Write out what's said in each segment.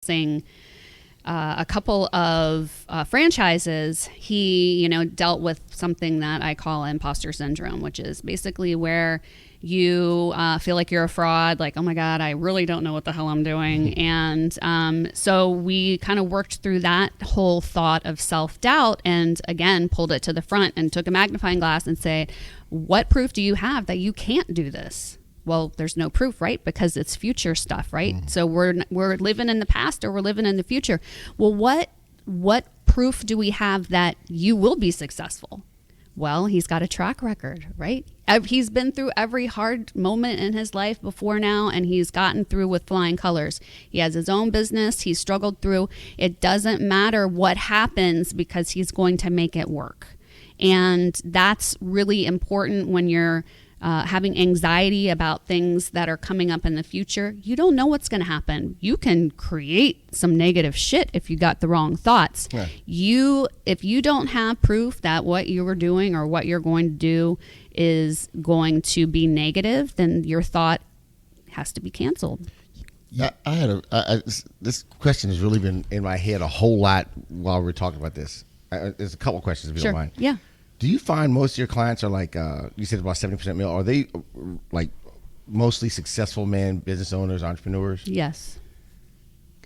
purchasing a couple of franchises, he, dealt with something that I call imposter syndrome, which is basically where you feel like you're a fraud, like, oh my God, I really don't know what the hell I'm doing. And so we kind of worked through that whole thought of self-doubt and, again, pulled it to the front and took a magnifying glass and said, what proof do you have that you can't do this? Well, there's no proof, right? Because it's future stuff, right? So we're living in the past or we're living in the future. Well, what proof do we have that you will be successful? Well, he's got a track record, right? He's been through every hard moment in his life before now, and he's gotten through with flying colors. He has his own business. He's struggled through. It doesn't matter what happens because he's going to make it work. And that's really important when you're having anxiety about things that are coming up in the future. You don't know what's going to happen. You can create some negative shit if you got the wrong thoughts. Yeah. If you don't have proof that what you were doing or what you're going to do is going to be negative, then your thought has to be canceled. Yeah, I had this question has really been in my head a whole lot while we're talking about this. There's a couple questions if you don't mind. Yeah. Do you find most of your clients are like, you said about 70% male, are they like mostly successful men, business owners, entrepreneurs? Yes.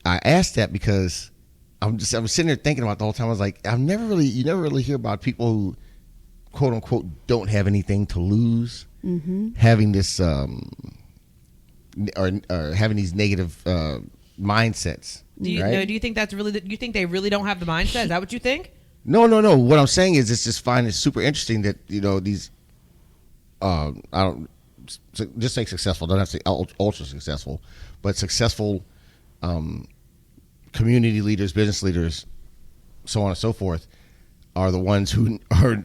I asked that because I was sitting there thinking about it the whole time. I was like, you never really hear about people who, quote unquote, don't have anything to lose, having this, or having these negative mindsets. Do you think that's really, you think they really don't have the mindset? Is that what you think? No. What I'm saying is, it's just find it super interesting that these, I don't just say successful. Don't have to say ultra successful, but successful community leaders, business leaders, so on and so forth, are the ones who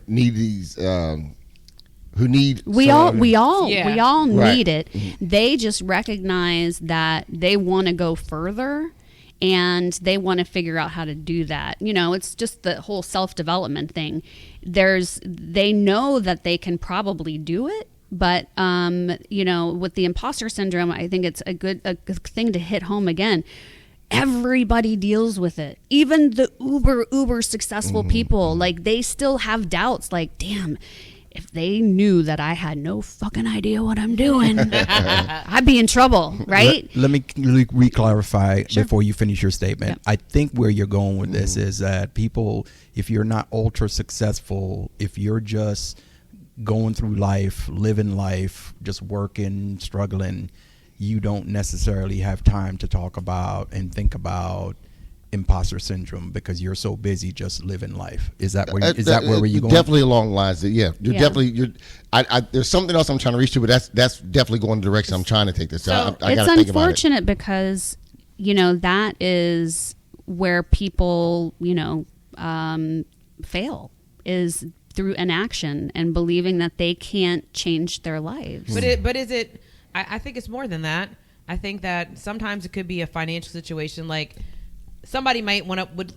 need these. Who need we all need right. it. They just recognize that they want to go further. And they want to figure out how to do that. It's just the whole self-development thing. They know that they can probably do it, but with the imposter syndrome, I think it's a good thing to hit home again. Everybody deals with it. Even the uber successful people, like, they still have doubts. Like, damn, if they knew that I had no fucking idea what I'm doing, I'd be in trouble, right? Let me re-clarify before you finish your statement. Yeah. I think where you're going with this is that people, if you're not ultra successful, if you're just going through life, living life, just working, struggling, you don't necessarily have time to talk about and think about imposter syndrome because you're so busy just living life. Is that where you're going? Definitely along the lines that definitely there's something else I'm trying to reach to, but that's definitely going the direction I'm trying to take this. So it's unfortunate because that is where people fail, is through inaction and believing that they can't change their lives. But is it? I think it's more than that. I think that sometimes it could be a financial situation, like somebody might would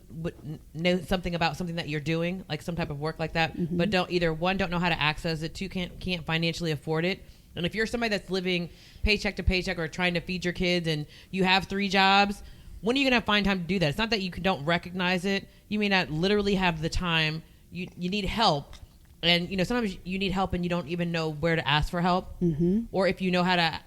know something about something that you're doing, like some type of work like that, but don't know how to access it, two can't financially afford it. And if you're somebody that's living paycheck to paycheck or trying to feed your kids and you have 3 jobs, when are you going to find time to do that? It's not that you don't recognize it. You may not literally have the time. You need help. And sometimes you need help and you don't even know where to ask for help. Or if you know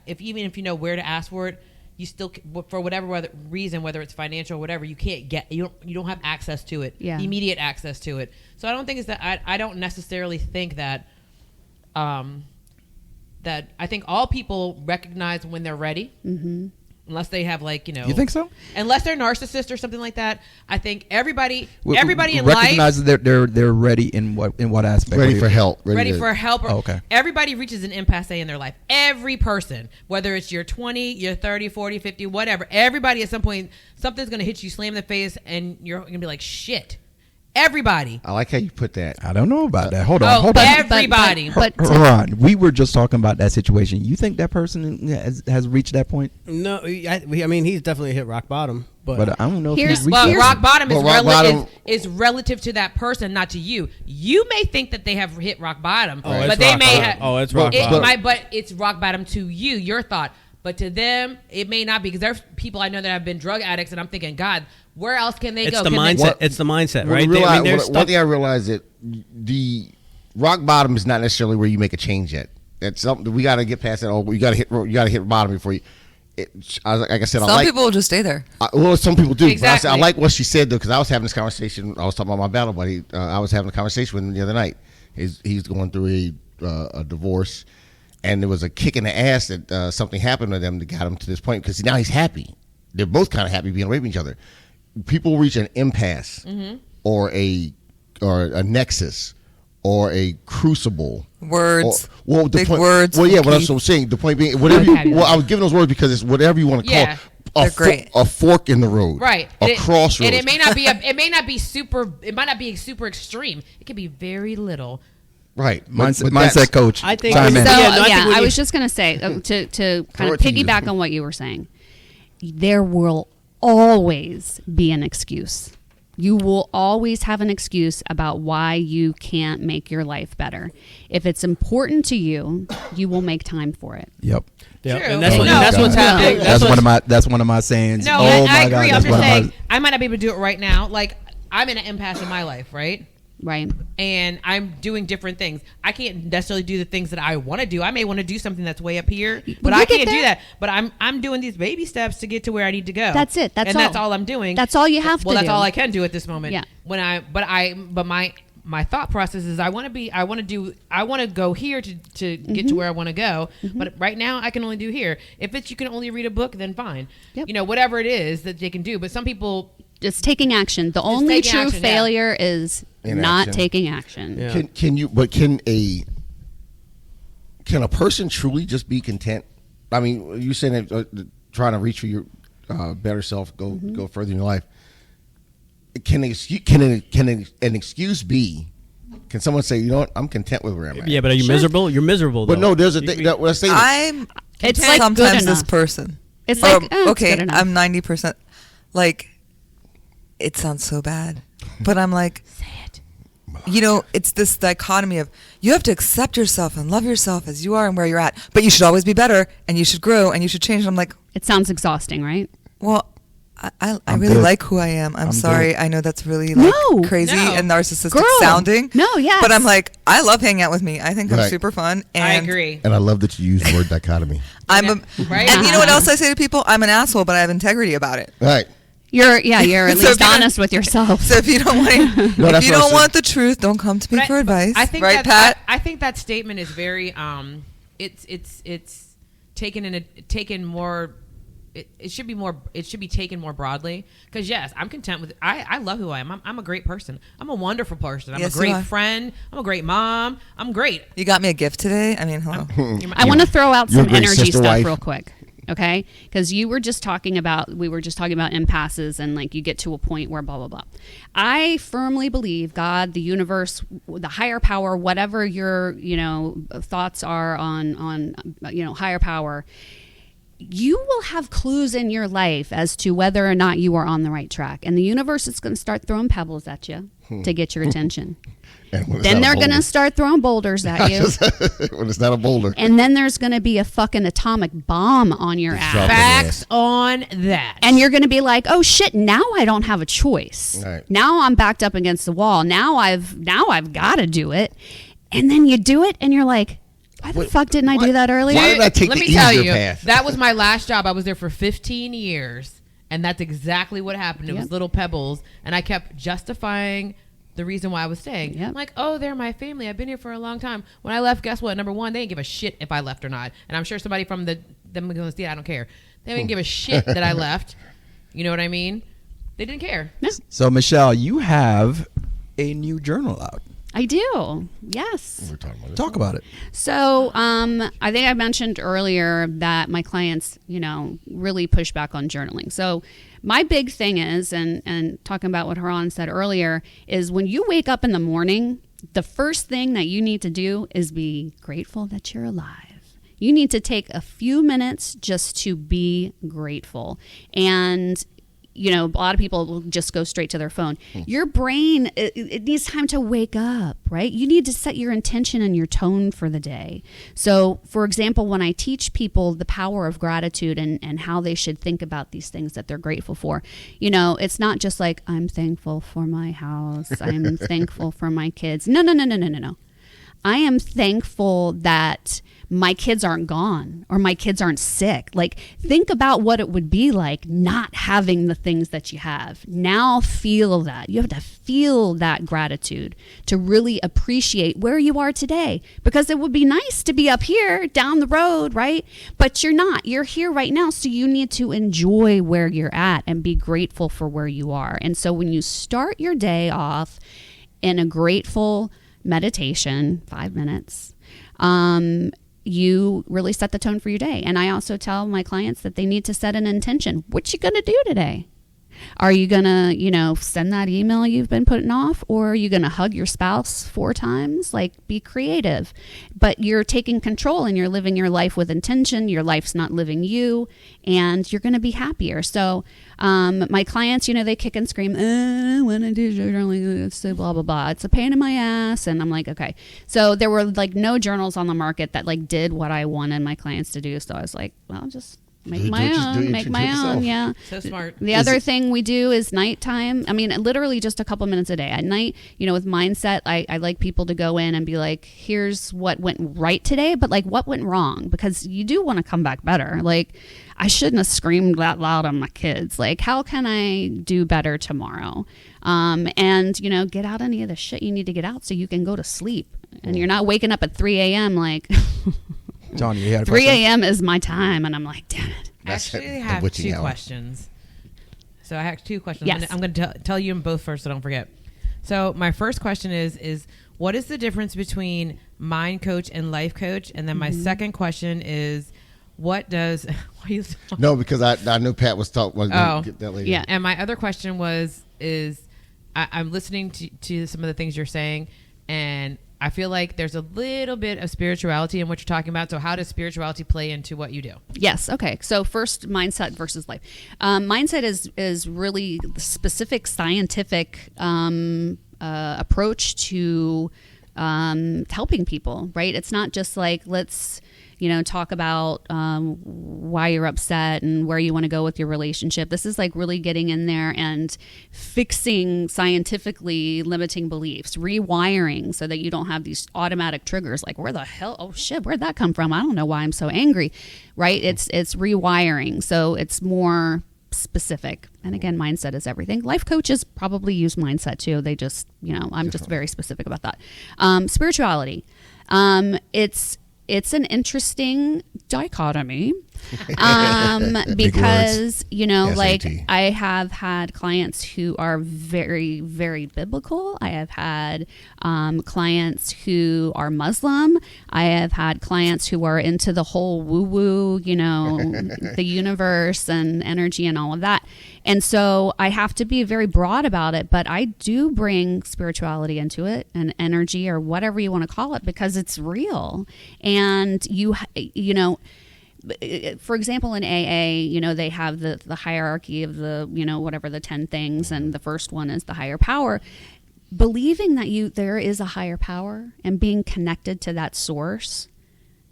even if you know where to ask for it, you still, for whatever reason, whether it's financial or whatever, you can't get, you don't have access to it, immediate access to it. So I don't think it's that, I don't necessarily think that, that I think all people recognize when they're ready. Unless they have You think so? Unless they're narcissist or something like that, I think everybody in life recognizes they're ready in what aspect? Ready for help. Ready for help. Okay. Everybody reaches an impasse in their life. Every person, whether it's you're 20, you're 30, 40, 50, whatever. Everybody at some point, something's going to hit you, slam in the face, and you're going to be like, shit. Everybody. I like how you put that. I don't know about that. Hold on. Everybody. Hold on. We were just talking about that situation. You think that person has reached that point? No, I mean, he's definitely hit rock bottom. But I don't know if he's reached rock bottom is relative to that person, not to you. You may think that they have hit rock bottom, but they may have. Oh, it's rock bottom. But it's rock bottom to you, your thought. But to them, it may not be, because there's people I know that have been drug addicts, and I'm thinking, God, where else can they It's go? the Can mindset. They, It's the mindset, Well, right? one thing I realized that the rock bottom is not necessarily where you make a change yet. That's something we got to get past that. Oh, you got to hit bottom before you. Like I said, Some people will just stay there. Well, some people do. Exactly. But I like what she said though, because I was having this conversation. I was talking about my battle buddy. I was having a conversation with him the other night. He's going through a divorce, and there was a kick in the ass that something happened to them that got him to this point, because now he's happy. They're both kind of happy being away from each other. People reach an impasse or a nexus or a crucible. Words. Big point, words. Well, yeah, what I'm saying. The point being, whatever. I was giving those words because it's whatever you want to call Yeah. it. They're great. A fork in the road. right. A crossroads. And it may not be it might not be super extreme. It could be very little. Right. Mindset coach. I think. Chime in. So I think yeah, when I you- was just gonna say to kind Throw of it to you. piggyback on what you were saying. There will always be an excuse. You will always have an excuse about why you can't make your life better. If it's important to you, you will make time for it. Yep. Yeah, True. and that's, No. what, and that's what's happening. That's one of my sayings. No, oh I my agree. God, I'm that's just one of saying, my. I might not be able to do it right now. Like, I'm in an impasse in my life, right? Right. And I'm doing different things. I can't necessarily do the things that I want to do. I may want to do something that's way up here, but Well, I you get can't do there. that. But I'm doing these baby steps to get to where I need to go. That's it. That's That's all. all I'm doing. That's all you have to Well, that's do. all I can do at this moment. Yeah. But my thought process is I want to go here to get to where I want to go. But right now I can only do here. If it's you can only read a book, then fine. Yep. You know, whatever it is that they can do. But some people, It's taking action. The only taking true action, yeah. failure is Inaction. not taking action. Yeah. Can a person truly just be content? I mean, you saying that trying to reach for your better self, go further in your life. Can an excuse be? Can someone say, you know what, I'm content with where I'm at? Yeah, but are you miserable? You're miserable. But though. no, there's a thing. What I say. I'm It's like good sometimes this enough. person. It's like, it's okay, good enough. I'm 90%. Like, it sounds so bad, but I'm like, say it. you know, it's this dichotomy of you have to accept yourself and love yourself as you are and where you're at, but you should always be better and you should grow and you should change. And I'm like, It sounds exhausting, right? well, I I'm really good. like who I am. I'm sorry. good. I know that's really like No. crazy No. and narcissistic Girl. sounding. No, yes. But I'm like, I love hanging out with me. I think I'm Right. super fun. And I agree. And I love that you use the word dichotomy. I'm a, Right? and you know what else I say to people? I'm an asshole, but I have integrity about it. Right. You're at So if least you- honest with yourself. So if you don't want, No, if that's you what I don't said. want the truth, don't come to me But for advice. I think right, that, Pat? I think that statement is very it's taken more. It should be more. It should be taken more broadly. Because yes, I'm content with. I love who I am. I'm a great person. I'm a wonderful person. I'm Yes, a you great are. friend. I'm a great mom. I'm great. You got me a gift today. I mean, hello. I want to throw out You're a some great energy sister stuff wife. real quick, okay? Because we were just talking about impasses and like you get to a point where blah blah blah. I firmly believe God, the universe, the higher power, whatever your thoughts are on higher power. You will have clues in your life as to whether or not you are on the right track, and the universe is going to start throwing pebbles at you to get your attention. And when it's Then not a they're going to boulder. start throwing boulders at you. When it's not a boulder. And then there's going to be a fucking atomic bomb on your Just ass. drop it. Facts on that. And you're going to be like, "Oh shit, now I don't have a choice. Right. Now I'm backed up against the wall. Now I've got to do it." And then you do it and you're like, "Why the fuck didn't I do that earlier?" Why did I take Let the me tell easier you, path? that was my last job. I was there for 15 years, and that's exactly what happened. It was Yep. little pebbles, and I kept justifying the reason why I was staying. Yep. I'm like, oh, they're my family. I've been here for a long time. When I left, guess what? Number one, they didn't give a shit if I left or not. And I'm sure somebody from them going to see it. I don't care. They didn't give a shit that I left. You know what I mean? They didn't care. So Michelle, you have a new journal out. I do. Yes. We're talking about this. Talk about it. So, I think I mentioned earlier that my clients, really push back on journaling. So, my big thing is, and talking about what Haran said earlier, is when you wake up in the morning, the first thing that you need to do is be grateful that you're alive. You need to take a few minutes just to be grateful. And a lot of people will just go straight to their phone. Your brain, it needs time to wake up, right? You need to set your intention and your tone for the day. So, for example, when I teach people the power of gratitude and how they should think about these things that they're grateful for, it's not just like, I'm thankful for my house, I'm thankful for my kids. No. I am thankful that my kids aren't gone or my kids aren't sick. Like, think about what it would be like not having the things that you have. Now feel that. You have to feel that gratitude to really appreciate where you are today, because it would be nice to be up here down the road, right? But you're not. You're here right now. So you need to enjoy where you're at and be grateful for where you are. And so when you start your day off in a grateful meditation, 5 minutes, you really set the tone for your day. And I also tell my clients that they need to set an intention. What you going to do today? Are you going to, send that email you've been putting off? Or are you going to hug your spouse 4 times? Like, be creative. But you're taking control and you're living your life with intention. Your life's not living you, and you're going to be happier. So my clients, they kick and scream, when I do journaling, so blah, blah, blah. It's a pain in my ass. And I'm like, okay. So there were like no journals on the market that like did what I wanted my clients to do. So I was like, well, just make my own. Yeah. So smart. The other thing we do is nighttime. I mean, literally just a couple minutes a day. At night, with mindset, I like people to go in and be like, here's what went right today, but like what went wrong? Because you do want to come back better. Like, I shouldn't have screamed that loud on my kids. Like, how can I do better tomorrow? And, get out any of the shit you need to get out so you can go to sleep. And you're not waking up at 3 a.m. like... Johnny, you had a 3 question? a.m. is my time, and I'm like, damn it. I actually have 2 questions. So I have 2 questions. Yes. I'm going to tell you them both first, so don't forget. So my first question is what is the difference between mind coach and life coach? And then my second question is, what does... No, because I knew Pat was talking. Get that later. Yeah. And my other question I'm listening to some of the things you're saying, and I feel like there's a little bit of spirituality in what you're talking about. So how does spirituality play into what you do? Yes. Okay. So first, mindset versus life. Mindset is really the specific scientific approach to helping people, right? It's not just like, let's talk about why you're upset and where you want to go with your relationship. This is like really getting in there and fixing scientifically limiting beliefs, rewiring so that you don't have these automatic triggers like, where the hell, oh shit, where'd that come from? I don't know why I'm so angry, right? It's rewiring. So it's more specific. And again, mindset is everything. Life coaches probably use mindset too. They just, I'm just very specific about that. Spirituality. It's an interesting dichotomy because, like I have had clients who are very, very biblical. I have had clients who are Muslim. I have had clients who are into the whole woo-woo, the universe and energy and all of that. And so I have to be very broad about it, but I do bring spirituality into it and energy or whatever you want to call it because it's real. And for example, in AA, they have the hierarchy of the, whatever the 10 things. And the first one is the higher power. Believing that there is a higher power and being connected to that source.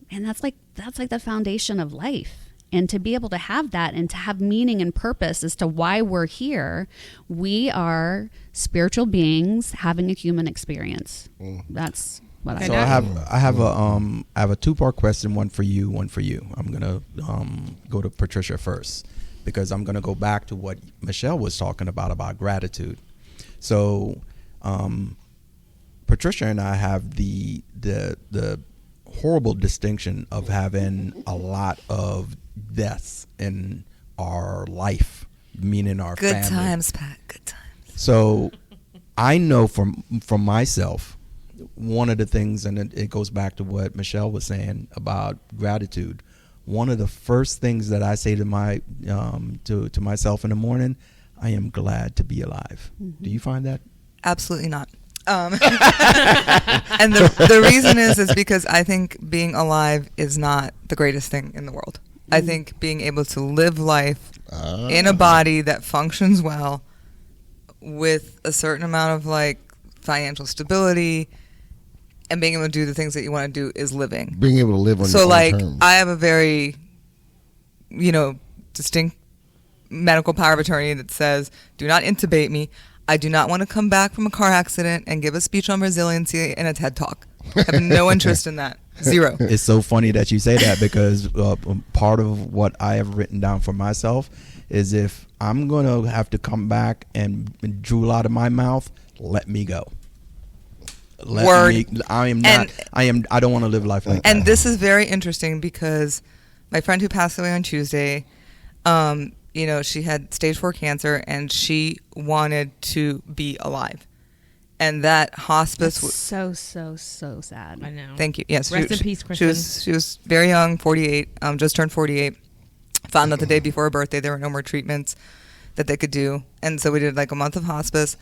And that's like the foundation of life. And to be able to have that and to have meaning and purpose as to why we're here, we are spiritual beings having a human experience. That's what I have a 2-part question, one for you. I'm gonna go to Patricia first because I'm gonna go back to what Michelle was talking about gratitude. So Patricia and I have the horrible distinction of having a lot of deaths in our life, meaning our family. Good times, Pat. Good times. So I know from myself, one of the things, and it goes back to what Michelle was saying about gratitude. One of the first things that I say to my to myself in the morning, I am glad to be alive. Mm-hmm. Do you find that? Absolutely not. And the reason is because I think being alive is not the greatest thing in the world. I think being able to live life in a body that functions well with a certain amount of like financial stability and being able to do the things that you want to do is living. Being able to live on So your own like terms. I have a very, distinct medical power of attorney that says, do not intubate me. I do not want to come back from a car accident and give a speech on resiliency in a TED Talk. I have no interest in that. Zero. It's so funny that you say that because part of what I have written down for myself is if I'm going to have to come back and drool out of my mouth, let me go. Word. I don't want to live life like that. And this is very interesting because my friend who passed away on Tuesday, she had stage 4 cancer and she wanted to be alive. And that hospice That's so sad. I know. Thank you. Yes. Rest in peace, Kristen. She was very young, 48, just turned 48. Found out the day before her birthday there were no more treatments that they could do. And so we did like a month of hospice.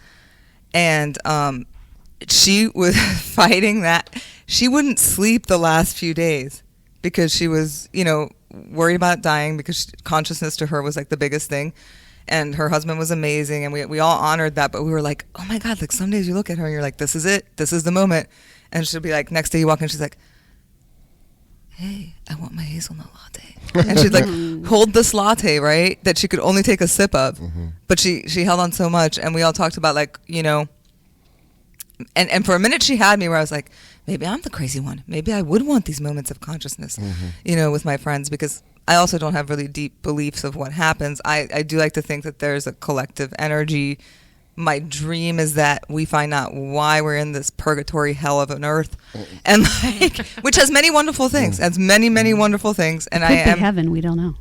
And she was fighting that. She wouldn't sleep the last few days because she was, worried about dying because consciousness to her was like the biggest thing. And her husband was amazing. And we all honored that. But we were like, oh my God, like some days you look at her and you're like, this is it. This is the moment. And she'll be like, next day you walk in, she's like, hey, I want my hazelnut latte. And she'd like hold this latte, right, that she could only take a sip of. Mm-hmm. But she held on so much. And we all talked about like, and for a minute she had me where I was like, maybe I'm the crazy one. Maybe I would want these moments of consciousness, with my friends, because I also don't have really deep beliefs of what happens. I do like to think that there's a collective energy. My dream is that we find out why we're in this purgatory hell of an earth, and which has many wonderful things, has many, many wonderful things. And Could be heaven. We don't know.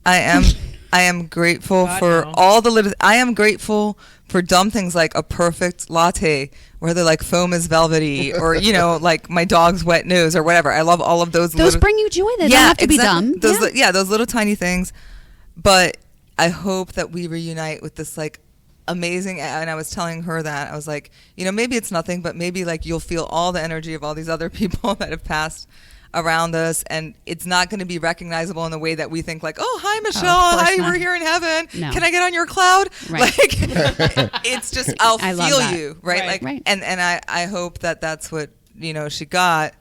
I am grateful for all the little. I am grateful for dumb things like a perfect latte, where the like foam is velvety, or like my dog's wet nose, or whatever. I love all of those. Those bring you joy. They don't have to be dumb. Those those little tiny things. But I hope that we reunite with this like amazing. And I was telling her that I was like, maybe it's nothing, but maybe like you'll feel all the energy of all these other people that have passed around us, and it's not going to be recognizable in the way that we think like, oh, hi Michelle, hi, we're here in heaven. No. Can I get on your cloud? Right. Like it's just I'll feel you, right? Like and I hope that that's what she got.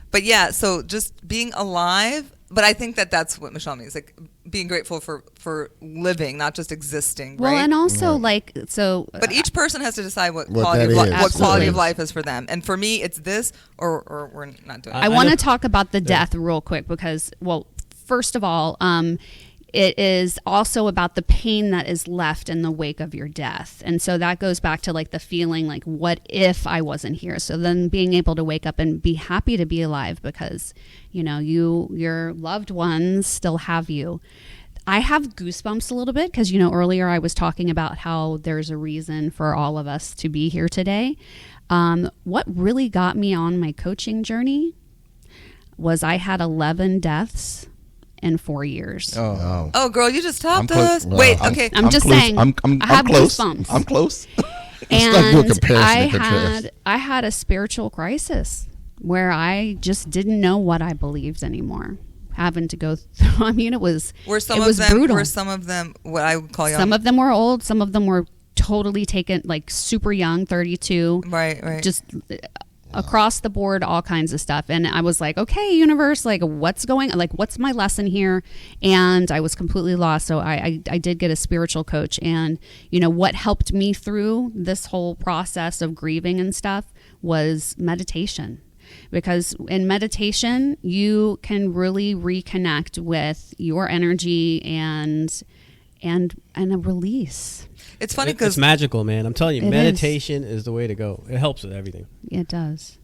But yeah, so just being alive. But I think that that's what Michelle means, like being grateful for living, not just existing. Well, right? and also But each person has to decide what quality of life is for them. And for me, it's this, or we're not doing it. I want to talk about the death real quick because, well, first of all, it is also about the pain that is left in the wake of your death. And so that goes back to like the feeling like, what if I wasn't here? So then being able to wake up and be happy to be alive because, your loved ones still have you. I have goosebumps a little bit because, earlier I was talking about how there's a reason for all of us to be here today. What really got me on my coaching journey was I had 11 deaths in 4 years. Oh, girl, you just topped us. Wait, okay. I'm just saying. I have close. goosebumps. I'm close. And I had a spiritual crisis where I just didn't know what I believed anymore. Having to go through. I mean, it was brutal. Were some of them what I would call young? Some of them were old. Some of them were totally taken, like super young, 32. Right. Just across the board, all kinds of stuff. And I was like, okay, universe, like what's my lesson here? And I was completely lost. So I did get a spiritual coach. And, what helped me through this whole process of grieving and stuff was meditation. Because in meditation, you can really reconnect with your energy and a release. It's funny because it's magical, man. I'm telling you, meditation is the way to go. It helps with everything. It does.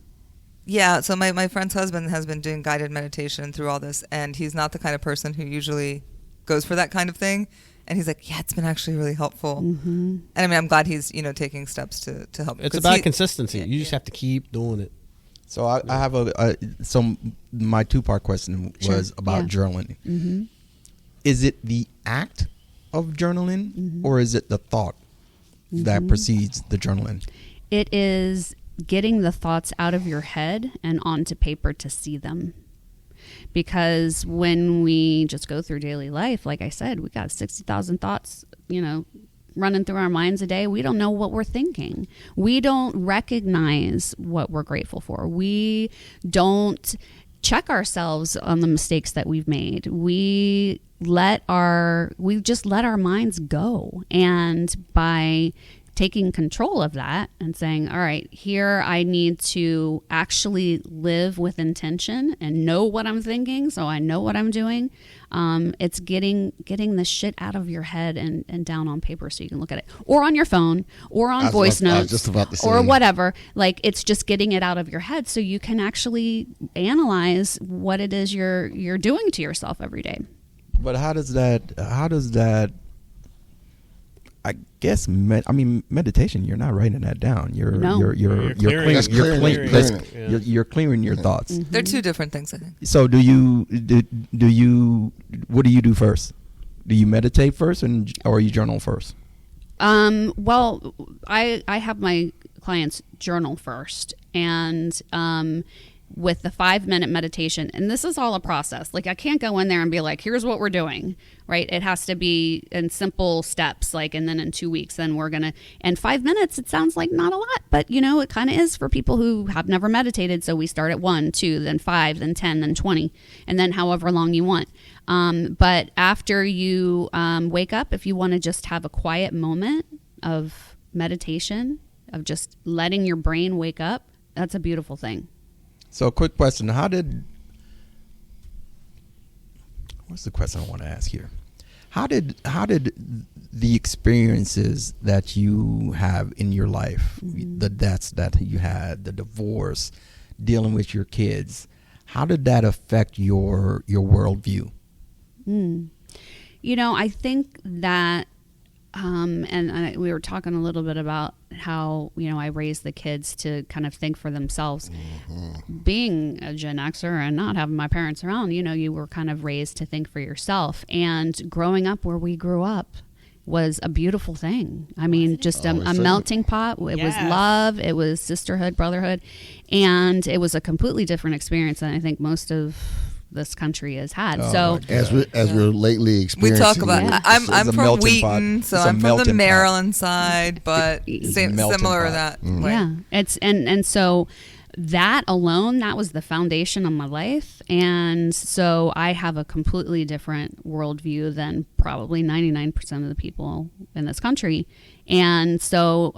Yeah. So my friend's husband has been doing guided meditation through all this, and he's not the kind of person who usually goes for that kind of thing. And he's like, yeah, it's been actually really helpful. Mm-hmm. And I mean, I'm glad he's taking steps to help. It's about consistency. You just have to keep doing it. So I have my 2-part question was about journaling. Mm-hmm. Is it the act of journaling or is it the thought that precedes the journaling? It is getting the thoughts out of your head and onto paper to see them. because when we just go through daily life, like I said, we got 60,000 thoughts, running through our minds a day. We don't know what we're thinking. We don't recognize what we're grateful for. We don't check ourselves on the mistakes that we've made. We just let our minds go. And by taking control of that and saying, all right, here I need to actually live with intention and know what I'm thinking, so I know what I'm doing. It's getting the shit out of your head and down on paper so you can look at it, or on your phone, or on voice notes, I was just about to say. or whatever. Like, it's just getting it out of your head so you can actually analyze what it is you're doing to yourself every day. But how does that I guess meditation, you're not writing that down. You're clearing your thoughts. Mm-hmm. They're two different things, I think. So what do you do first? Do you meditate first or you journal first? Well, I have my clients journal first, and with the 5-minute meditation, and this is all a process. Like, I can't go in there and be like, here's what we're doing, right? It has to be in simple steps, like, and then in 2 weeks, then we're gonna, and 5 minutes, it sounds like not a lot, but it kind of is for people who have never meditated. So we start at 1, 2, then 5, then 10, then 20, and then however long you want. But after you wake up, if you want to just have a quiet moment of meditation, of just letting your brain wake up, that's a beautiful thing. So, quick question: what's the question I want to ask here? How did the experiences that you have in your life, the deaths that you had, the divorce, dealing with your kids, how did that affect your worldview? I think that, we were talking a little bit about how, I raised the kids to kind of think for themselves. Being a Gen Xer and not having my parents around, you were kind of raised to think for yourself. And growing up where we grew up was a beautiful thing. I mean, just a melting pot. It was love. It was sisterhood, brotherhood. And it was a completely different experience than I think most of this country has had. As we're lately experiencing, we talk about. I'm from Wheaton, so I'm from the Maryland side, but similar to that. Yeah, it's and so that alone, that was the foundation of my life, and so I have a completely different worldview than probably 99% of the people in this country, and so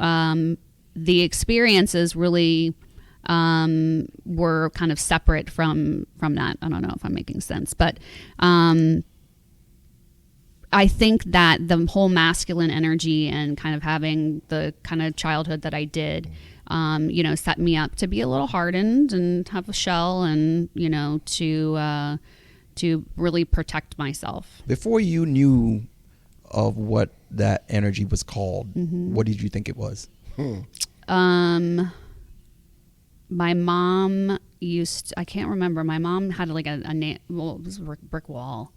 the experiences really were kind of separate from that. I don't know if I'm making sense, but I think that the whole masculine energy and kind of having the kind of childhood that I did, set me up to be a little hardened and have a shell, and to really protect myself. Before you knew of what that energy was called, what did you think it was? My mom I can't remember. My mom had like it was a brick wall.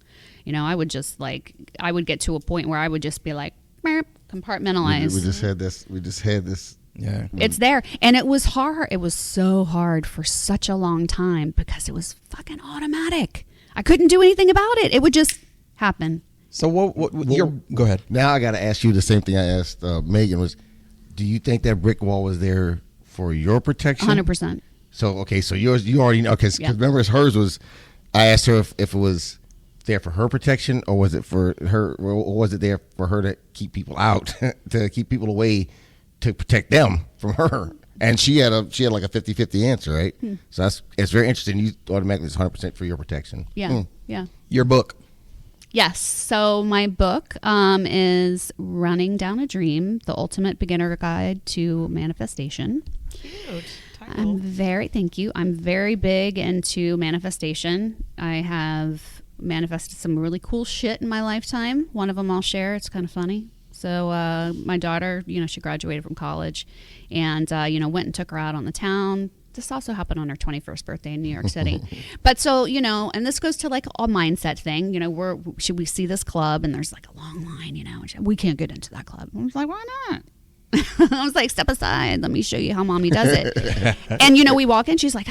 I would just I would get to a point where I would just be like, compartmentalize. We just had this. Yeah. It's there. And it was hard. It was so hard for such a long time because it was fucking automatic. I couldn't do anything about it. It would just happen. So go ahead. Now I got to ask you the same thing I asked Megan was, do you think that brick wall was there for your protection? 100%. So, okay, so yours, you already know, because remember hers was, I asked her if it was there for her protection, or was it for her, or was it there for her to keep people out, to keep people away, to protect them from her? And she had like a 50-50 answer, right? So it's very interesting. You automatically, it's 100% for your protection. Yeah, yeah. Your book. Yes. So my book is Running Down a Dream, The Ultimate Beginner Guide to Manifestation. Cute. Thank you. I'm very big into manifestation. I have manifested some really cool shit in my lifetime. One of them I'll share. It's kind of funny. So my daughter, she graduated from college and, went and took her out on the town. This also happened on her 21st birthday in New York City. But so, and this goes to like a mindset thing, should we see this club? And there's like a long line, we can't get into that club. I was like, why not? I was like, step aside. Let me show you how mommy does it. And, we walk in. She's like,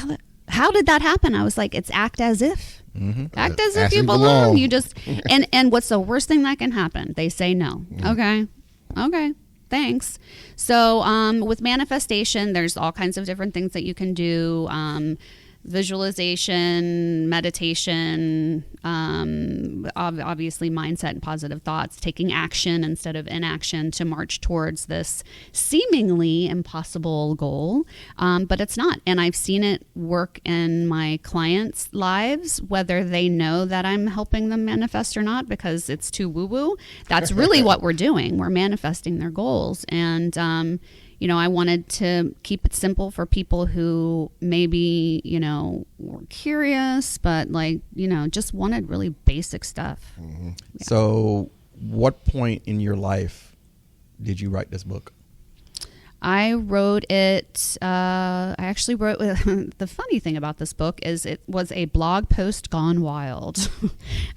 how did that happen? I was like, it's act as if. Act as if As you you belong. belong. You just and what's the worst thing that can happen? They say no. Okay, thanks. So with manifestation, there's all kinds of different things that you can do. Visualization, meditation, obviously mindset and positive thoughts, taking action instead of inaction to march towards this seemingly impossible goal. But it's not. And I've seen it work in my clients' lives, whether they know that I'm helping them manifest or not, because it's too woo-woo. That's really what we're doing. We're manifesting their goals. And, I wanted to keep it simple for people who maybe, were curious, but just wanted really basic stuff. Mm-hmm. Yeah. So, what point in your life did you write this book? I wrote it. I actually wrote. The funny thing about this book is it was a blog post gone wild.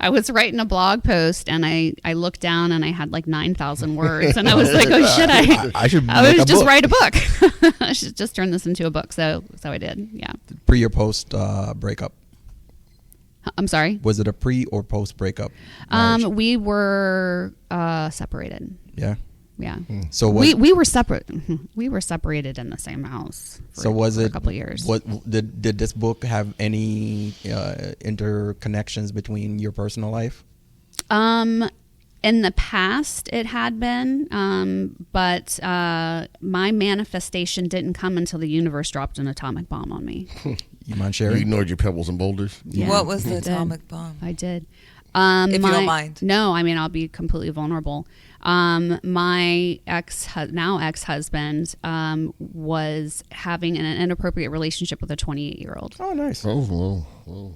I was writing a blog post and I looked down and I had like 9,000 words and I was like, oh shit! I should. I make was a just book. write a book. I should just turn this into a book. So I did. Yeah. Pre or post breakup? I'm sorry. Was it a pre or post breakup? marriage? We were separated. Yeah. Yeah. So was, We were separate. We were separated in the same house. was for it a couple of years? What did this book have any interconnections between your personal life? In the past, it had been, but my manifestation didn't come until the universe dropped an atomic bomb on me. You mind You sharing? ignored your pebbles and boulders. Yeah, What was the I did. atomic bomb? I did. If you don't mind. No, I mean, I'll be completely vulnerable. My now ex-husband was having an inappropriate relationship with a 28-year-old. Oh, nice. Whoa.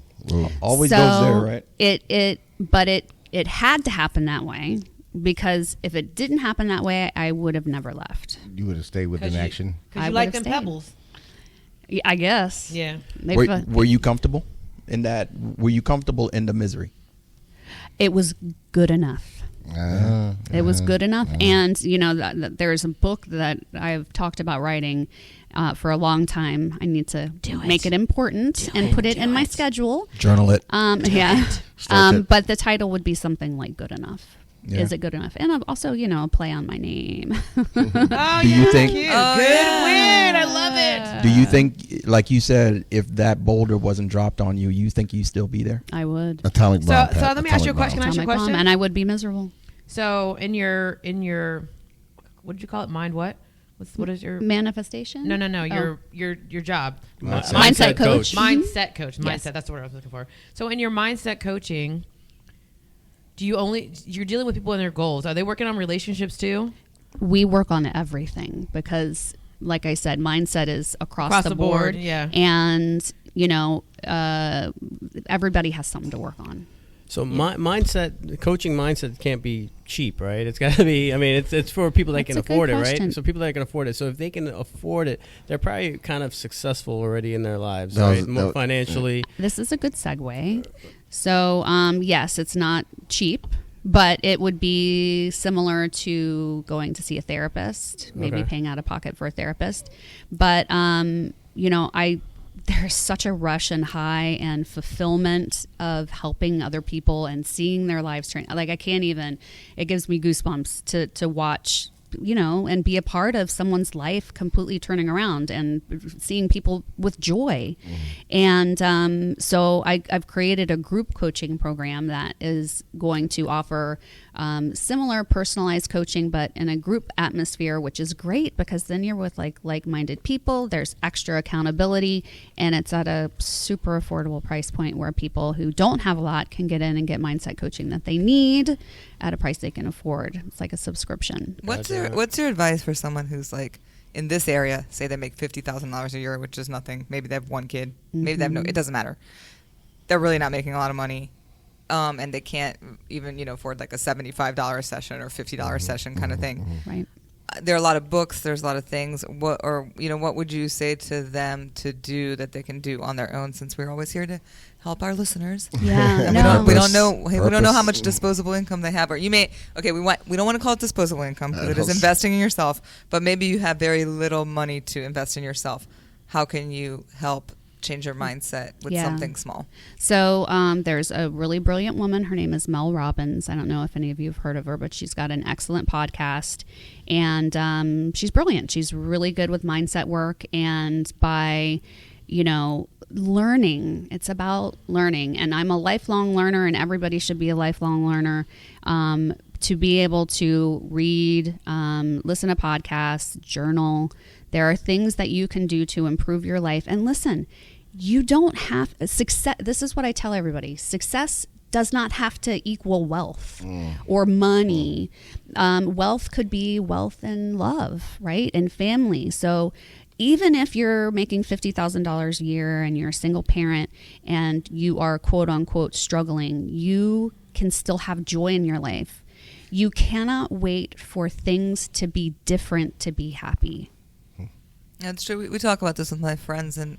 Always So goes there, right? But it had to happen that way, because if it didn't happen that way, I would have never left. You would have stayed within action. Because I you like would've them stayed. pebbles. Yeah, I guess. Yeah. Were you comfortable in that? Were you comfortable in the misery? It was good enough. It was good enough. And, there's a book that I've talked about writing for a long time. I need to make it important and put it in my schedule. Journal it. Yeah. Start it. But the title would be something like Good Enough. Yeah. Is it good enough? And also, a play on my name. Oh, Do you think- cute. Oh, Good yeah. win. I love it. Do you think, like you said, if that boulder wasn't dropped on you, you think you'd still be there? I would. Atomic bomb. So Pat. let me ask you a Atomic question. bomb. Can I ask you a Atomic bomb, question? and I would be miserable. So in your what did you call it? Mind what? What is your Manifestation? No. Oh. Your job. Mindset coach. Mindset coach. Mindset. Yes. That's the word I was looking for. So in your mindset coaching, you're dealing with people and their goals. Are they working on relationships too? We work on everything because, like I said, mindset is across the board. Yeah. And, everybody has something to work on. So coaching mindset can't be cheap, right? It's got to be. I mean, it's for people that That's can a good afford it, question. right? So people that can afford it. So if they can afford it, they're probably kind of successful already in their lives, That was- right? More financially. This is a good segue. So, yes, it's not cheap, but it would be similar to going to see a therapist, maybe Okay. paying out of pocket for a therapist. But, there's such a rush and high and fulfillment of helping other people and seeing their lives turn. Like, I can't even, it gives me goosebumps to watch, and be a part of someone's life completely turning around and seeing people with joy. And so I've created a group coaching program that is going to offer similar personalized coaching, but in a group atmosphere, which is great because then you're with like-minded people. There's extra accountability, and it's at a super affordable price point where people who don't have a lot can get in and get mindset coaching that they need at a price they can afford. It's like a subscription. What's your advice for someone who's like in this area? Say they make $50,000 a year, which is nothing. Maybe they have one kid. Maybe they have no. It doesn't matter. They're really not making a lot of money, and they can't even afford like a $75 session or $50 session kind of thing. Right. There are a lot of books. There's a lot of things. What would you say to them to do that they can do on their own? Since we're always here to help our listeners. Yeah. And no. we don't know how Purpose. much disposable income they have, or you may. Okay, we don't want to call it disposable income because it is helps. investing in yourself. But maybe you have very little money to invest in yourself. How can you help change your mindset with Yeah. something small. So there's a really brilliant woman. Her name is Mel Robbins. I don't know if any of you have heard of her, but she's got an excellent podcast. And she's brilliant. She's really good with mindset work. And by, learning, it's about learning. And I'm a lifelong learner, and everybody should be a lifelong learner. To be able to read, listen to podcasts, journal. There are things that you can do to improve your life. And listen, you don't have success. This is what I tell everybody. Success does not have to equal wealth or money. Wealth could be wealth and love, right? And family. So even if you're making $50,000 a year and you're a single parent and you are quote unquote struggling, you can still have joy in your life. You cannot wait for things to be different to be happy. That's true. We talk about this with my friends, and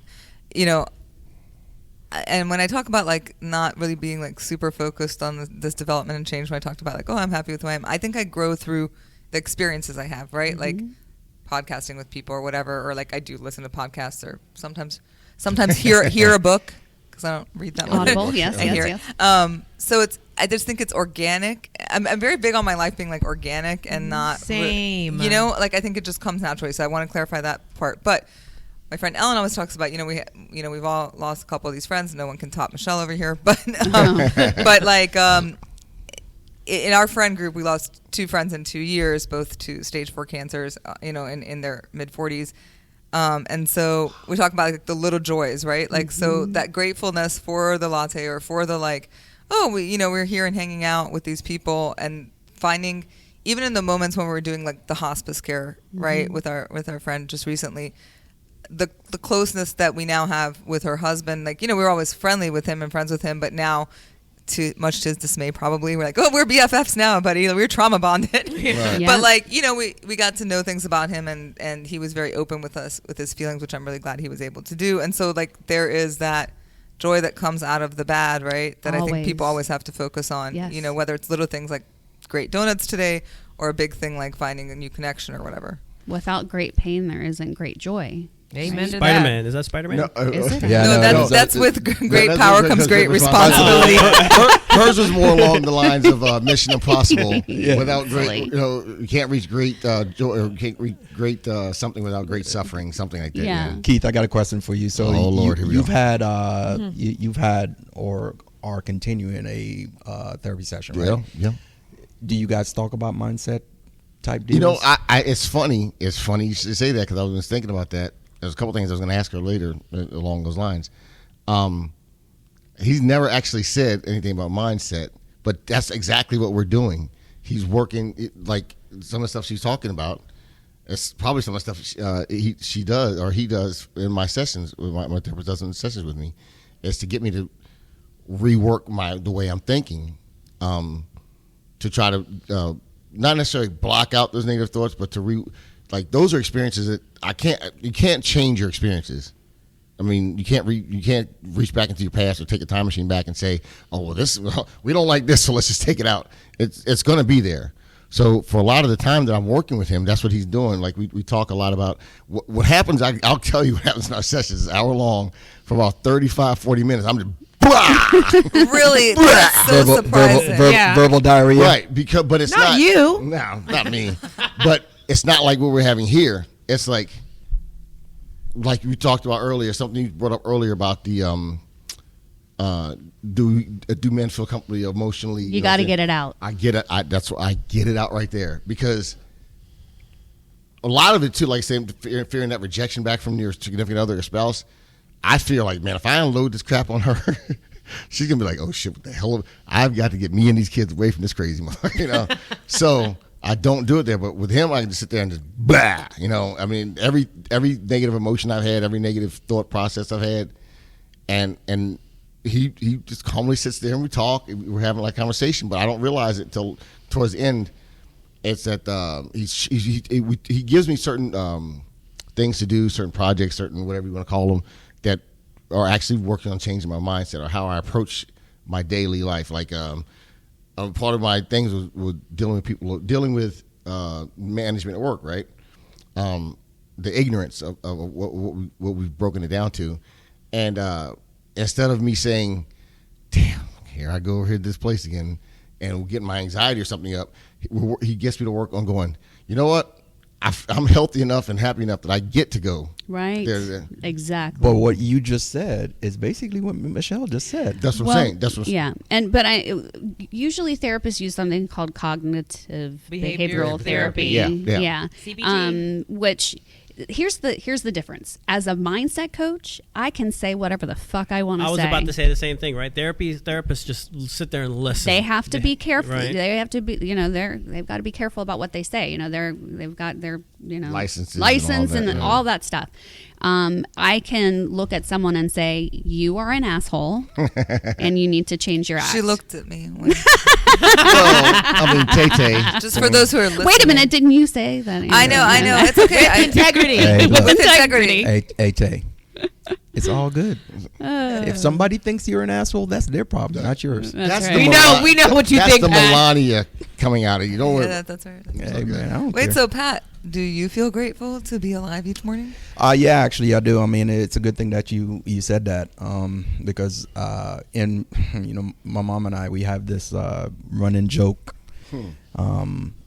and when I talk about like not really being like super focused on this development and change, when I talked about like, oh, I'm happy with who I am, I think I grow through the experiences I have, right? Like podcasting with people or whatever, or like I do listen to podcasts, or sometimes hear a book because I don't read that much. Audible, yes, I yes, hear yes. it. So I just think it's organic. I'm very big on my life being like organic and not Same. like I think it just comes naturally. So I want to clarify that part. But my friend Ellen always talks about we've all lost a couple of these friends. No one can top Michelle over here, but but like in our friend group, we lost 2 friends in 2 years, both to stage 4 cancers. In their mid 40s. And so we talk about like the little joys, right? Like, so that gratefulness for the latte or for the like, we're here and hanging out with these people, and finding, even in the moments when we were doing like the hospice care, right, with our friend just recently, the closeness that we now have with her husband. Like, we were always friendly with him and friends with him, but now, much to his dismay, probably we're like, oh, we're BFFs now, buddy. We're trauma bonded. Right. Yeah. But like, we got to know things about him, and he was very open with us with his feelings, which I'm really glad he was able to do. And so like there is that joy that comes out of the bad, right? That I think people always have to focus on. Yes. Whether it's little things like great donuts today, or a big thing like finding a new connection or whatever. Without great pain, there isn't great joy. Amen to that. Spider-Man. Is that Spider-Man? Is it? Yeah, That's with great that's power with comes great responsibility. responsibility. Hers was more along the lines of Mission Impossible. Yeah. Without great, Silly. you can't reach great joy, or can't reach great something without great suffering, something like that. Yeah. Keith, I got a question for you. So Oh, Lord, here we you've go. had you've had or are continuing a therapy session, right? Yeah. Do you guys talk about mindset type deals? It's funny. It's funny you should say that, because I was thinking about that. There's a couple things I was going to ask her later along those lines. He's never actually said anything about mindset, but that's exactly what we're doing. He's working, like some of the stuff she's talking about. It's probably some of the stuff she does, or he does in my sessions. My therapist does in sessions with me, is to get me to rework the way I'm thinking, to try to not necessarily block out those negative thoughts, but to those are experiences that you can't change your experiences. I mean, you can't reach back into your past or take a time machine back and say, oh, well, we don't like this, so let's just take it out. It's going to be there. So for a lot of the time that I'm working with him, that's what he's doing. Like we talk a lot about what happens. I'll tell you what happens in our sessions. It's an hour long for about 35, 40 minutes. I'm just Really, that's so surprising. Yeah. verbal diarrhea. right, but it's Not you. No, not me. But it's not like what we're having here. It's like we talked about earlier, something you brought up earlier about the do men feel comfortable emotionally? You got to get it out. I get it. That's why I get it out right there, because a lot of it too, like saying fearing that rejection back from your significant other or spouse. I feel like, man, if I unload this crap on her, she's gonna be like, oh shit, what the hell? I've got to get me and these kids away from this crazy mother, So I don't do it there, but with him, I can just sit there and just blah, I mean, every negative emotion I've had, every negative thought process I've had, and he just calmly sits there and we talk. We're having like conversation, but I don't realize it till towards the end. It's that he gives me certain things to do, certain projects, certain whatever you want to call them, that are actually working on changing my mindset or how I approach my daily life. Like part of my things was dealing with management at work, right? The ignorance of what we've broken it down to, And instead of me saying, damn, here I go over here to this place again, and get my anxiety or something up, he gets me to work on going, you know what? I'm healthy enough and happy enough that I get to go. Right. There. Exactly. But what you just said is basically what Michelle just said. That's what I'm saying. That's what. Yeah, but usually therapists use something called cognitive behavioral therapy. Yeah. CBT. Which here's the difference. As a mindset coach, I can say whatever the fuck I want to say. I was about to say the same thing, right? Therapists just sit there and listen. They have to be careful. Right. They have to be, they've got to be careful about what they say. they've got their, license and all that stuff. I can look at someone and say, you are an asshole and you need to change your act. She looked at me. Tay-Tay. Just for those who are listening. Wait a minute, didn't you say that? I know. It's okay. Integrity. Hey, With look. integrity. Hey, Tay. It's all good. If somebody thinks you're an asshole, that's their problem, not yours. That's the right. We know what you that's think, the Pat. Melania coming out of you. Don't worry. Yeah, that's right. Hey, man, I don't Wait, care. so Pat, do you feel grateful to be alive each morning? Yeah, actually, I do. I mean, it's a good thing that you said that, because in my mom and I, we have this running joke,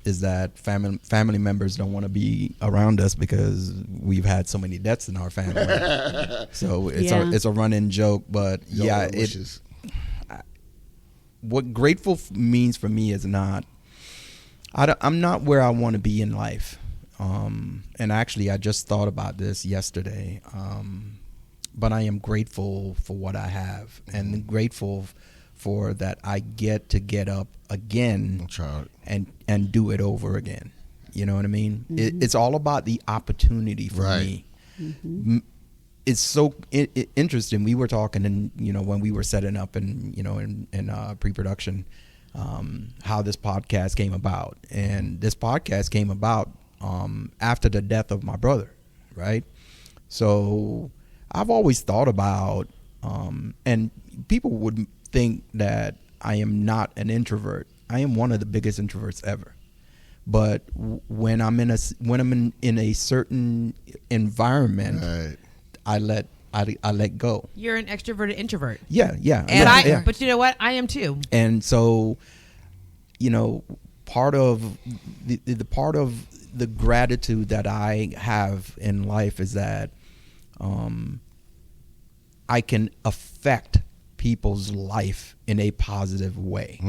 is that family members don't want to be around us because we've had so many deaths in our family. So it's a running joke, but what grateful means for me is not. I'm not where I want to be in life. And actually, I just thought about this yesterday. But I am grateful for what I have, and grateful for that I get to get up again and do it over again. You know what I mean? Mm-hmm. It's all about the opportunity for me. Mm-hmm. It's so interesting. We were talking, and when we were setting up, and in pre-production, how this podcast came about, and this podcast came about after the death of my brother, right? So I've always thought about, and people would think that I am not an introvert. I am one of the biggest introverts ever. But when I'm in a certain environment, Right. I let go. You're an extroverted introvert. Yeah. But you know what? I am too. And so, part of the gratitude that I have in life is that I can affect people's life in a positive way.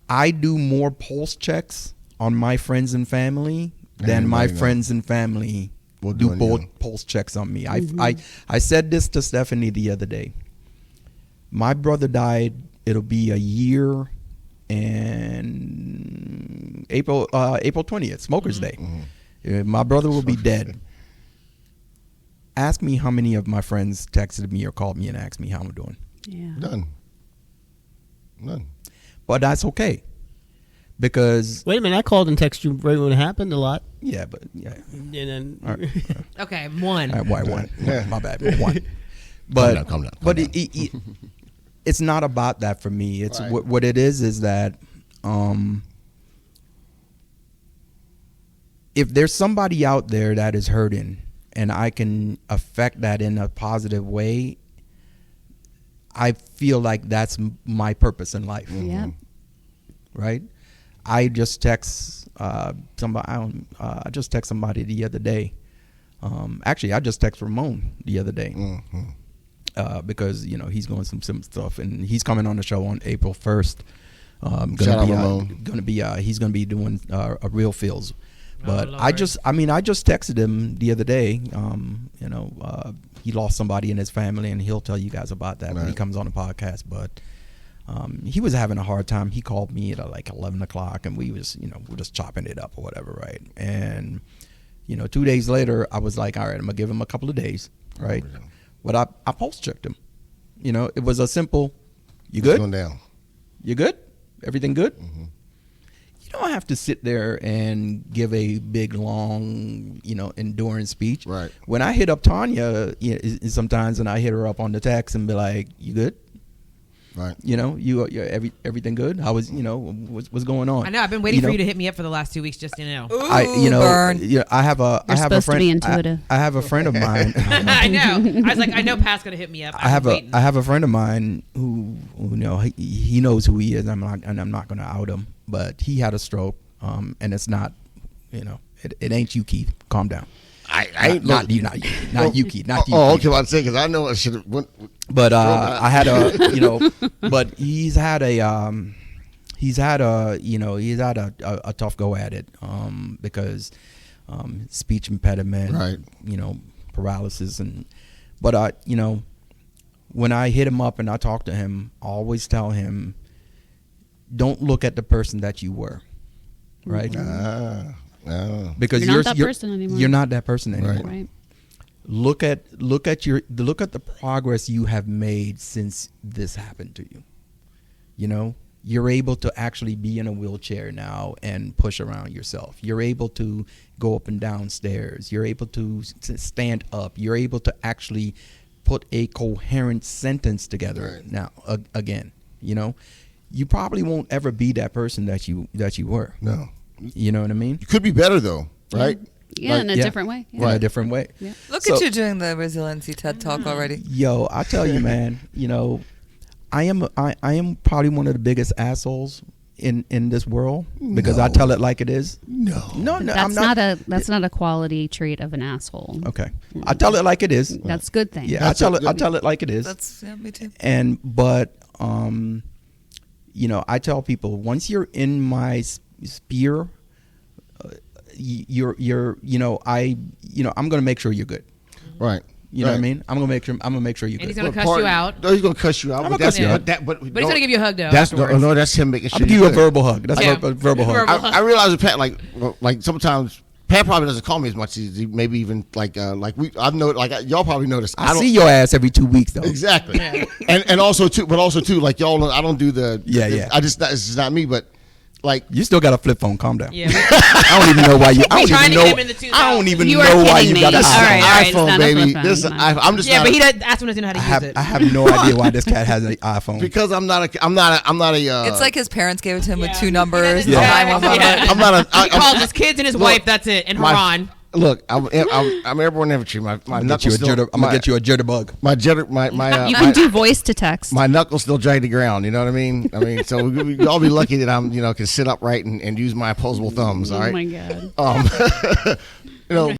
I do more pulse checks on my friends and family than my friends and family will do pulse checks on me. I said this to Stephanie the other day. My brother died. It'll be a year and April 20th, Smokers Day. My brother will be dead. Ask me how many of my friends texted me or called me and asked me how I'm doing. Yeah. None. But that's okay, because Wait a minute, I called and texted you right when it happened a lot. yeah. And then All right. Okay, one. All right, why one? Yeah. My bad. One. But Calm down. but it's not about that for me. It's Right. what it is that if there's somebody out there that is hurting and I can affect that in a positive way, I feel like that's my purpose in life. Yeah. Right? I just text somebody. I just text somebody the other day. Actually, I just text Ramon the other day because he's going some stuff, and he's coming on the show on April 1st. Shout out Ramon. He's gonna be doing a Real Feels. But Lord. I just texted him the other day. He lost somebody in his family, and he'll tell you guys about that when he Right. comes on the podcast. But he was having a hard time. He called me at like 11 o'clock, and we're just chopping it up or whatever, right? And 2 days later, I was like, all right, I'm gonna give him a couple of days, right? But I pulse checked him. It was a simple, you It's good? going down. You good? Everything good? You don't have to sit there and give a big, long, endurance speech. Right. When I hit up Tanya sometimes, and I hit her up on the text and be like, you good? Right. You know, everything good? How was, what's going on? I know. I've been waiting for know? you to hit me up for the last 2 weeks, just Burn. I have a You're supposed to friend. be intuitive. I have a friend of mine. I know. I was like, I know Pat's gonna hit me up. I have a friend of mine who he knows who he is. I'm not going to out him, but he had a stroke, and it's not, it ain't you, Keith. Calm down. Not you, Keith. Not you. Oh, Keith. okay. I'd say because I know I should have went. But I had a but he's had a tough go at it because speech impediment, Right. Paralysis but when I hit him up and I talk to him, I always tell him, don't look at the person that you were, right? Because You're not that person anymore. You're not that person anymore. Right. Look at the progress you have made since this happened to you. You're able to actually be in a wheelchair now and push around yourself. You're able to go up and down stairs. You're able to stand up. You're able to actually put a coherent sentence together now again. You probably won't ever be that person that you were. No. You know what I mean? You could be better though, right? Yeah, in a different way. Yeah. In a different way. Yeah. Look at you doing the resiliency TED Talk already. Yo, I tell you, man. I am probably one of the biggest assholes in this world because I tell it like it is. No, That's I'm not. that's not a quality trait of an asshole. Okay, I tell it like it is. That's a good thing. Yeah, I tell it like it is. That's me too. But I tell people once you're in my sphere, I'm gonna make sure you're good. Right. You know what I mean? I'm gonna make sure you're And he's good. gonna cuss you out. No, he's gonna cuss you out. I'm But gonna cuss you out. But But he's gonna give you a hug though. That's afterwards. no, that's him making sure. I'll give you a good. verbal hug. That's Yeah. a verbal hug. Verbal. I realize that Pat, like sometimes Pat probably doesn't call me as much as he maybe even I've noticed, y'all probably noticed. I see your ass every 2 weeks though. Exactly. And also too, like y'all know, I don't do the. Yeah. It's just not me, but like. You still got a flip phone. Calm down. Yeah. I don't even know why you. I trying don't to even get him in know. the I don't even You are know why kidding you got me. an All iPhone. right, it's iPhone, not a baby. flip This phone. I'm just. Yeah, not, but that's when I know how to use it. I have no idea why this cat has an iPhone. because I'm not a. It's like his parents gave it to him with Yeah. 2 numbers. Yeah. Yeah. 911. Yeah. I'm not a. He calls his kids and his wife. That's it. And Haran. Look, I'm airborne infantry. My I'm gonna knuckles get you a jitterbug. You can do voice to text. my knuckles still drag the ground. You know what I mean? So y'all be lucky that I'm can sit upright and use my opposable thumbs. All Oh right. my god.